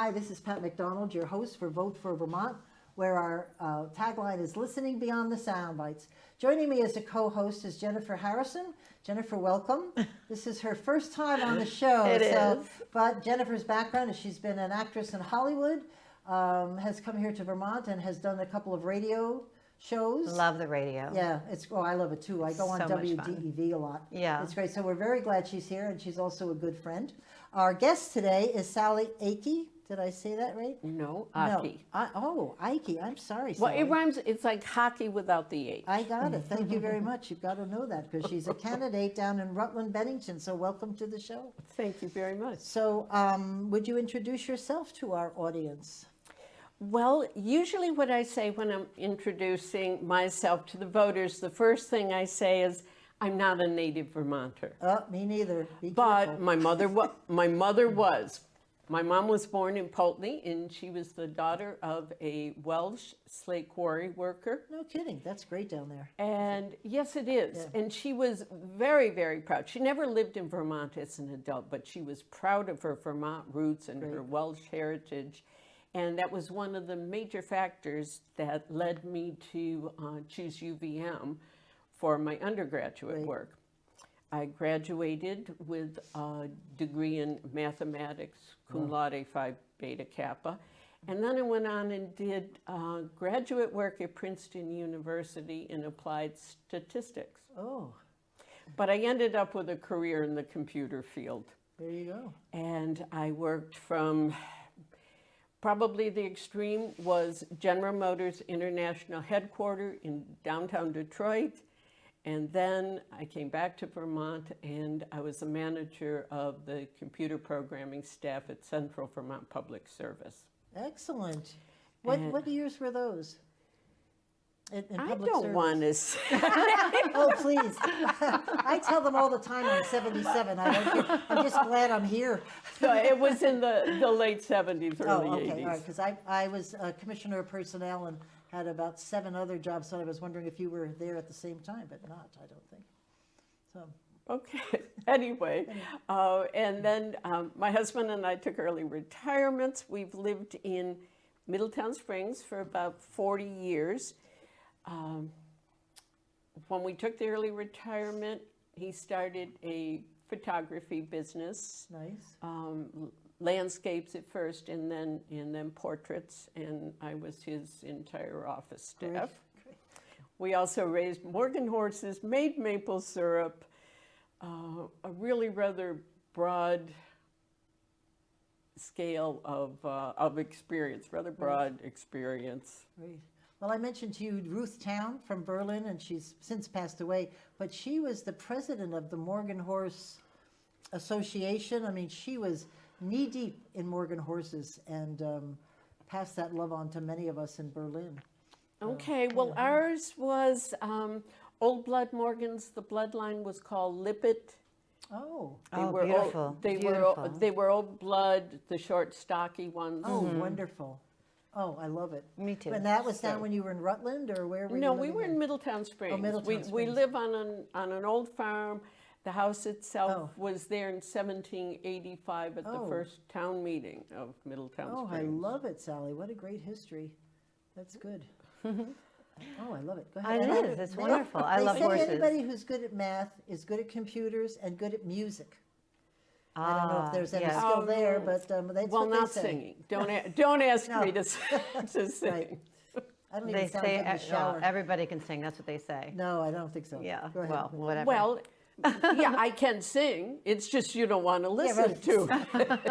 Hi, this is Pat McDonald, your host for Vote for Vermont, where our tagline is Listening Beyond the Sound Bites. Joining me as a co-host is Jennifer Harrison. Jennifer, welcome. This is her first time on the show. It is. But Jennifer's background is she's been an actress in Hollywood, has come here to Vermont and has done a couple of radio shows. Love the radio. Yeah, I love it too. I go on So much fun. WDEV a lot. Yeah. It's great. So we're very glad she's here, and she's also a good friend. Our guest today is Sally Ackey. Did I say that right? No, Ackey. No. Ackey. I'm sorry, Well, Sally. it rhymes, it's like hockey without the H. I got it. Thank you very much. You've got to know that because she's a candidate down in Rutland-Bennington. So welcome to the show. Thank you very much. So would you introduce yourself to our audience? Well, usually what I say when I'm introducing myself to the voters, the first thing I say is, I'm not a native Vermonter. Me neither. Be But careful. my mother was. My mom was born in Pulteney, and she was the daughter of a Welsh slate quarry worker. No kidding. That's great down there. And yes, it is. Yeah. And she was very, very proud. She never lived in Vermont as an adult, but she was proud of her Vermont roots and her Welsh heritage. And that was one of the major factors that led me to choose UVM for my undergraduate work. I graduated with a degree in mathematics, cum laude, Phi Beta Kappa. And then I went on and did graduate work at Princeton University in applied statistics. Oh, But I ended up with a career in the computer field. there you go. And I worked from, probably the extreme was General Motors International Headquarters in downtown Detroit. And then I came back to Vermont, and I was the manager of the computer programming staff at Central Vermont Public Service. Excellent. What years were those? In I public don't service? want to say. Oh, please. I tell them all the time I'm 77. I don't care. I'm just glad I'm here. So it was in the late 70s, early Oh, okay. 80s. All right. Because I was a commissioner of personnel and had about 7 other jobs. So I was wondering if you were there at the same time, but not, I don't think. So, Okay, anyway, and then my husband and I took early retirements. We've lived in Middletown Springs for about 40 years. When we took the early retirement, he started a photography business. nice. Landscapes at first, and then portraits, and I was his entire office staff. Great. We also raised Morgan horses, made maple syrup, a really rather broad scale of experience, rather broad experience. Great. Well, I mentioned to you Ruth Town from Berlin, and she's since passed away, but she was the president of the Morgan Horse Association. I mean, she was knee-deep in Morgan horses and passed that love on to many of us in Berlin. Okay, well, ours was Old Blood Morgans. The bloodline was called Lippet. Oh, Beautiful. They were Old Blood, the short, stocky ones. oh, wonderful. Oh, I love it. Me too. And that was down when you were in Rutland, or where were you No, we living were then? in Middletown Springs. Middletown We Springs. live on an old farm. The house itself Oh. was there in 1785 at the Oh. first town meeting of Middletown Oh, I Springs. love it, Sally. What a great history. That's good. Oh, I love it. Go ahead. It And is. It's they- wonderful. I love They say horses. anybody who's good at math is good at computers and good at music. I don't know if there's any yeah. skill there, but that's Well, what they not say. singing. Don't ask No. me to sing. Right. I don't They even sound say good in the shower. everybody can sing. That's what they say. No, I don't think so. Yeah. Go ahead. Well, whatever. Well, yeah, I can sing. It's just you don't want to listen right. to it.